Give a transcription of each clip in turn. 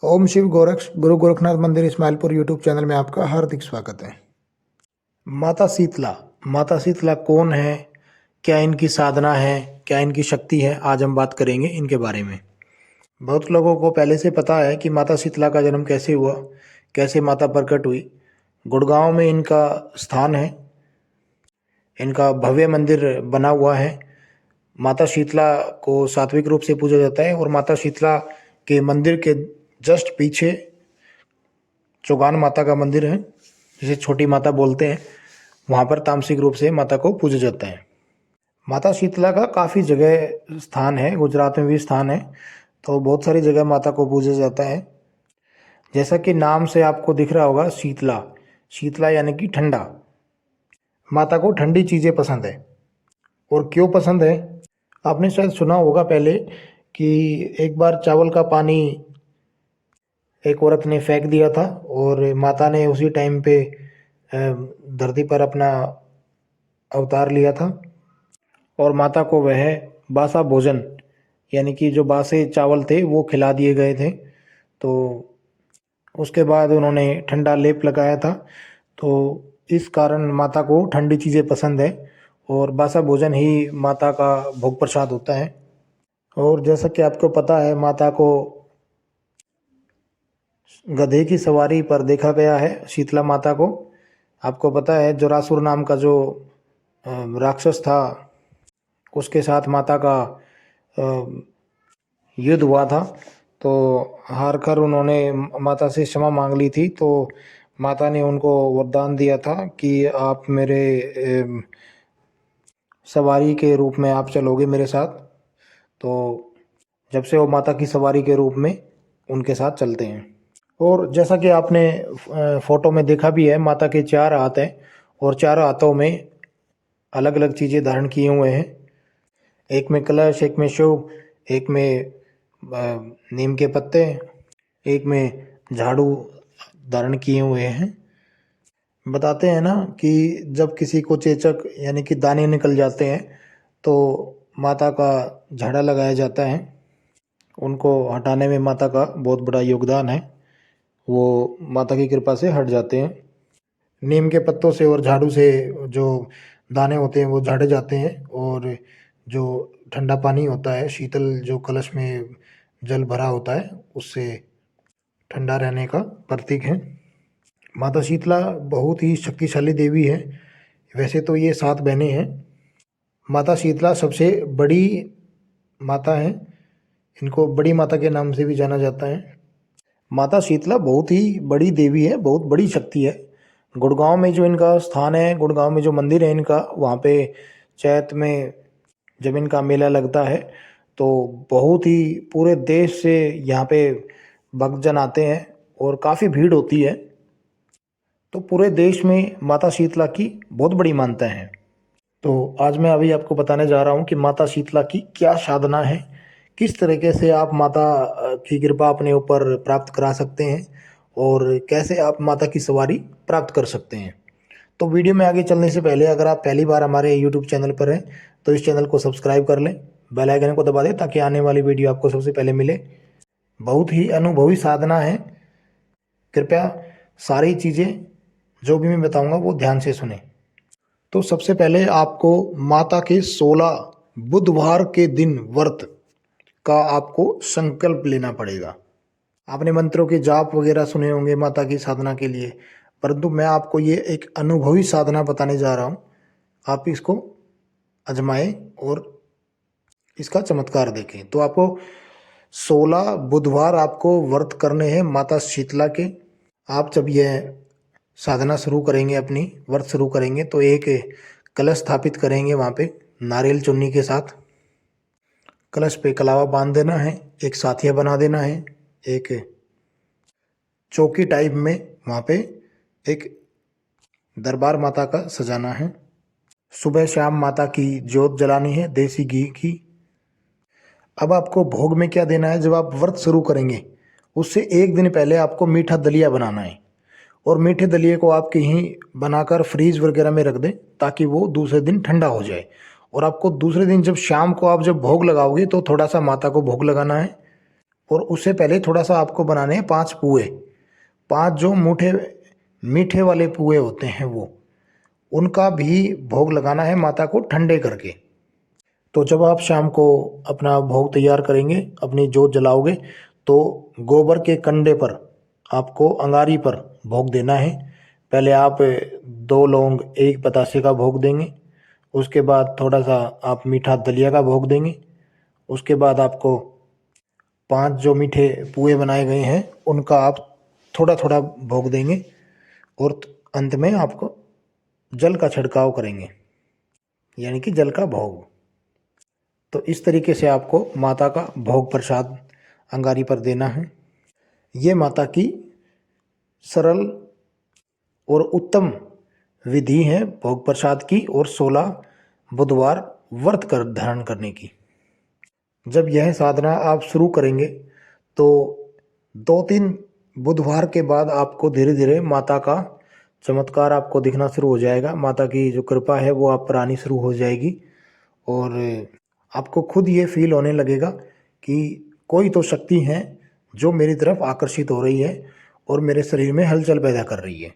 ओम शिव गोरक्ष गुरु गोरखनाथ मंदिर Ismailpur YouTube channel में आपका हार्दिक स्वागत है। माता शीतला कौन है, क्या इनकी साधना है, क्या इनकी शक्ति है, आज हम बात करेंगे इनके बारे में। बहुत लोगों को पहले से पता है कि माता शीतला का जन्म कैसे हुआ, कैसे माता प्रकट हुई। गुड़गांव में इनका स्थान है, इनका भव्य मंदिर बना हुआ है। माता शीतला को सात्विक रूप से पूजा जाता है और माता शीतला के मंदिर के जस्ट पीछे चौगान माता का मंदिर है, जिसे छोटी माता बोलते हैं। वहाँ पर तामसिक रूप से माता को पूजा जाता है। माता शीतला का काफ़ी जगह स्थान है, गुजरात में भी स्थान है, तो बहुत सारी जगह माता को पूजा जाता है। जैसा कि नाम से आपको दिख रहा होगा, शीतला, शीतला यानी कि ठंडा। माता को ठंडी चीज़ें पसंद है। और क्यों पसंद है, आपने शायद सुना होगा पहले कि एक बार चावल का पानी एक औरत ने फेंक दिया था और माता ने उसी टाइम पे धरती पर अपना अवतार लिया था और माता को वह बासा भोजन यानी कि जो बासे चावल थे वो खिला दिए गए थे। तो उसके बाद उन्होंने ठंडा लेप लगाया था। तो इस कारण माता को ठंडी चीज़ें पसंद है और बासा भोजन ही माता का भोग प्रसाद होता है। और जैसा कि आपको पता है, माता को गधे की सवारी पर देखा गया है, शीतला माता को। आपको पता है, जोरासुर नाम का जो राक्षस था, उसके साथ माता का युद्ध हुआ था। तो हार कर उन्होंने माता से क्षमा मांग ली थी। तो माता ने उनको वरदान दिया था कि आप मेरे सवारी के रूप में आप चलोगे मेरे साथ। तो जब से वो माता की सवारी के रूप में उनके साथ चलते हैं। और जैसा कि आपने फोटो में देखा भी है, माता के 4 हाथ हैं और चारों हाथों में अलग अलग चीज़ें धारण किए हुए हैं। एक में कलश, एक में शिव, एक में नीम के पत्ते, एक में झाड़ू धारण किए हुए हैं। बताते हैं ना कि जब किसी को चेचक यानी कि दाने निकल जाते हैं तो माता का झाड़ा लगाया जाता है। उनको हटाने में माता का बहुत बड़ा योगदान है, वो माता की कृपा से हट जाते हैं। नीम के पत्तों से और झाड़ू से जो दाने होते हैं वो झाड़े जाते हैं और जो ठंडा पानी होता है, शीतल जो कलश में जल भरा होता है, उससे ठंडा रहने का प्रतीक है। माता शीतला बहुत ही शक्तिशाली देवी है। वैसे तो ये 7 बहनें हैं। माता शीतला सबसे बड़ी माता है, इनको बड़ी माता के नाम से भी जाना जाता है। माता शीतला बहुत ही बड़ी देवी है, बहुत बड़ी शक्ति है। गुड़गांव में जो इनका स्थान है, गुड़गांव में जो मंदिर है इनका, वहाँ पे चैत में जब इनका मेला लगता है तो बहुत ही पूरे देश से यहाँ पे भक्तजन आते हैं और काफ़ी भीड़ होती है। तो पूरे देश में माता शीतला की बहुत बड़ी मान्यता है। तो आज मैं अभी आपको बताने जा रहा हूँ कि माता शीतला की क्या साधना है, किस तरीके से आप माता की कृपा अपने ऊपर प्राप्त करा सकते हैं और कैसे आप माता की सवारी प्राप्त कर सकते हैं। तो वीडियो में आगे चलने से पहले अगर आप पहली बार हमारे यूट्यूब चैनल पर हैं तो इस चैनल को सब्सक्राइब कर लें, बेल आइकन को दबा दें ताकि आने वाली वीडियो आपको सबसे पहले मिले। बहुत ही अनुभवी साधना है, कृपया सारी चीज़ें जो भी मैं बताऊंगा वो ध्यान से सुने। तो सबसे पहले आपको माता के 16 बुधवार के दिन व्रत का आपको संकल्प लेना पड़ेगा। आपने मंत्रों के जाप वगैरह सुने होंगे माता की साधना के लिए, परंतु मैं आपको ये एक अनुभवी साधना बताने जा रहा हूँ। आप इसको आजमाएं और इसका चमत्कार देखें। तो आपको 16 बुधवार आपको व्रत करने हैं माता शीतला के। आप जब यह साधना शुरू करेंगे, अपनी व्रत शुरू करेंगे, तो एक कलश स्थापित करेंगे वहाँ पे नारियल चुन्नी के साथ। कलश पे कलावा बांध देना है, एक साथिया बना देना है, एक चौकी टाइप में वहाँ पे एक दरबार माता का सजाना है। सुबह शाम माता की जोत जलानी है देसी घी की। अब आपको भोग में क्या देना है, जब आप व्रत शुरू करेंगे उससे एक दिन पहले आपको मीठा दलिया बनाना है और मीठे दलिए को आप कहीं बनाकर फ्रीज वगैरह में रख दें ताकि वो दूसरे दिन ठंडा हो जाए। और आपको दूसरे दिन जब शाम को आप जब भोग लगाओगे तो थोड़ा सा माता को भोग लगाना है। और उससे पहले थोड़ा सा आपको बनाने हैं 5 पुए। 5 जो मीठे वाले पुए होते हैं वो, उनका भी भोग लगाना है माता को ठंडे करके। तो जब आप शाम को अपना भोग तैयार करेंगे, अपनी जोत जलाओगे, तो गोबर के कंडे पर आपको अंगारी पर भोग देना है। पहले आप 2 लौंग 1 बतासे का भोग देंगे, उसके बाद थोड़ा सा आप मीठा दलिया का भोग देंगे, उसके बाद आपको 5 जो मीठे पुए बनाए गए हैं उनका आप थोड़ा थोड़ा भोग देंगे, और अंत में आपको जल का छिड़काव करेंगे, यानी कि जल का भोग। तो इस तरीके से आपको माता का भोग प्रसाद अंगारी पर देना है। ये माता की सरल और उत्तम विधि है भोग प्रसाद की और 16 बुधवार व्रत कर धारण करने की। जब यह साधना आप शुरू करेंगे तो 2-3 बुधवार के बाद आपको धीरे धीरे माता का चमत्कार आपको दिखना शुरू हो जाएगा। माता की जो कृपा है वो आप पर आनी शुरू हो जाएगी, और आपको खुद ये फील होने लगेगा कि कोई तो शक्ति है जो मेरी तरफ आकर्षित हो रही है और मेरे शरीर में हलचल पैदा कर रही है।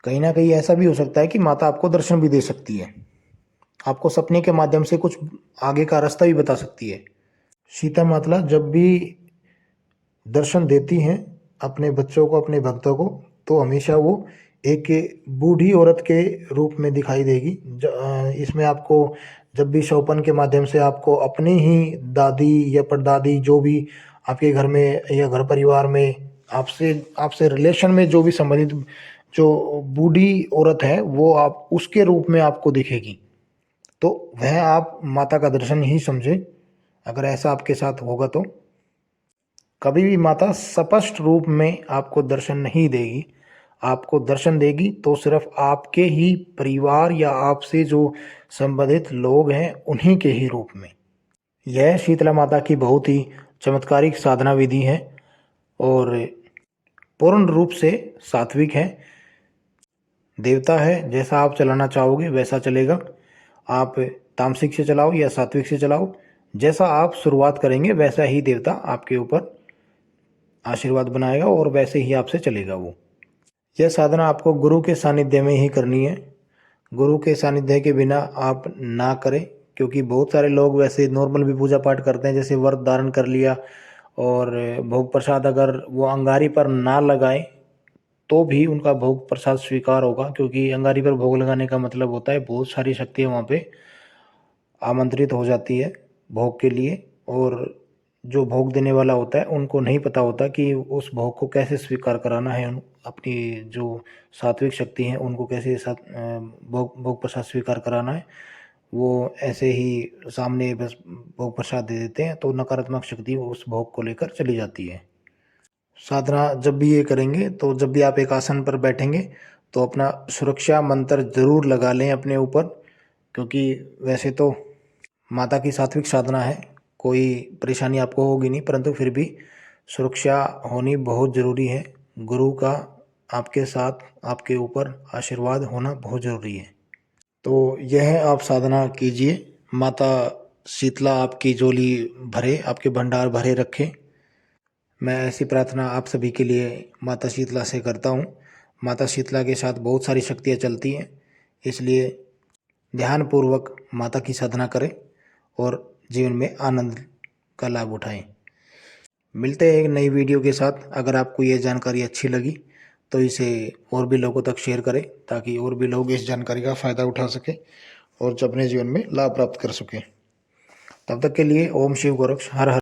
कहीं ना कहीं ऐसा भी हो सकता है कि माता आपको दर्शन भी दे सकती है, आपको सपने के माध्यम से कुछ आगे का रास्ता भी बता सकती है। सीता माता जब भी दर्शन देती हैं अपने बच्चों को, अपने भक्तों को, तो हमेशा वो एक बूढ़ी औरत के रूप में दिखाई देगी। इसमें आपको जब भी शोपन के माध्यम से आपको अपनी ही दादी या परदादी, जो भी आपके घर में या घर परिवार में आपसे रिलेशन में जो भी संबंधित जो बूढ़ी औरत है, वो आप उसके रूप में आपको दिखेगी। तो वह आप माता का दर्शन ही समझे। अगर ऐसा आपके साथ होगा तो कभी भी माता स्पष्ट रूप में आपको दर्शन नहीं देगी। आपको दर्शन देगी तो सिर्फ आपके ही परिवार या आपसे जो संबंधित लोग हैं उन्हीं के ही रूप में। यह शीतला माता की बहुत ही चमत्कारिक साधना विधि है और पूर्ण रूप से सात्विक है। देवता है, जैसा आप चलाना चाहोगे वैसा चलेगा। आप तामसिक से चलाओ या सात्विक से चलाओ, जैसा आप शुरुआत करेंगे वैसा ही देवता आपके ऊपर आशीर्वाद बनाएगा और वैसे ही आपसे चलेगा वो। यह साधना आपको गुरु के सानिध्य में ही करनी है। गुरु के सानिध्य के बिना आप ना करें, क्योंकि बहुत सारे लोग वैसे नॉर्मल भी पूजा पाठ करते हैं, जैसे व्रत धारण कर लिया और भोग प्रसाद अगर वो अंगारी पर ना लगाएं तो भी उनका भोग प्रसाद स्वीकार होगा, क्योंकि अंगारी पर भोग लगाने का मतलब होता है बहुत सारी शक्तियाँ वहाँ पे आमंत्रित हो जाती है भोग के लिए, और जो भोग देने वाला होता है उनको नहीं पता होता कि उस भोग को कैसे स्वीकार कराना है। अपनी जो सात्विक शक्ति हैं उनको कैसे भोग प्रसाद स्वीकार कराना है। वो ऐसे ही सामने बस भोग प्रसाद दे देते हैं तो नकारात्मक शक्ति उस भोग को लेकर चली जाती है। साधना जब भी ये करेंगे तो जब भी आप एक आसन पर बैठेंगे तो अपना सुरक्षा मंत्र ज़रूर लगा लें अपने ऊपर, क्योंकि वैसे तो माता की सात्विक साधना है, कोई परेशानी आपको होगी नहीं, परंतु फिर भी सुरक्षा होनी बहुत ज़रूरी है। गुरु का आपके साथ, आपके ऊपर आशीर्वाद होना बहुत ज़रूरी है। तो यह आप साधना कीजिए। माता शीतला आपकी झोली भरे, आपके भंडार भरे रखें। मैं ऐसी प्रार्थना आप सभी के लिए माता शीतला से करता हूँ। माता शीतला के साथ बहुत सारी शक्तियाँ चलती हैं, इसलिए ध्यानपूर्वक माता की साधना करें और जीवन में आनंद का लाभ उठाएं। मिलते हैं एक नई वीडियो के साथ। अगर आपको ये जानकारी अच्छी लगी तो इसे और भी लोगों तक शेयर करें, ताकि और भी लोग इस जानकारी का फ़ायदा उठा सकें और अपने जीवन में लाभ प्राप्त कर सकें। तब तक के लिए ओम शिव गोरक्ष, हर हर।